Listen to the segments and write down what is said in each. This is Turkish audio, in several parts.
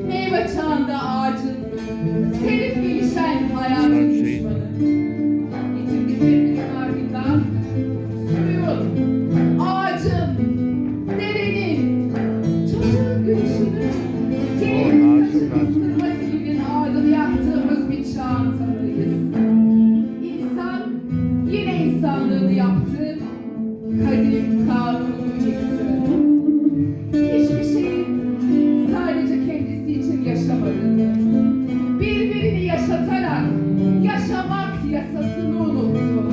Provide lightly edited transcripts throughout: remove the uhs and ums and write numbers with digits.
Meyve çağında ağacın, serif gelişen hayatın düşmanı. Getirdiklerimizin ardından suyun, ağacın, derenin, çocuğun gülüşünü, gelin saçının sırma tilinin ardını yaktığımız bir çağın tanığıyız. İnsan yine insanlığını yaptı, kadim kanunu yıktı. Hiçbir şeyin sadece kendisi için yaşamadığını, birbirini yaşatarak yaşamak yasasını unuttu.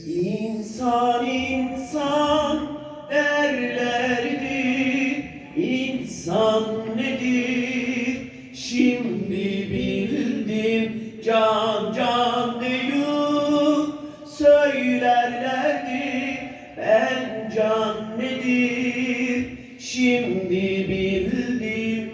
İnsan insan derlerdi, insan nedir? Şimdi bildim, can can diyor, söylerlerdi, ben can nedir? Şimdi bildim.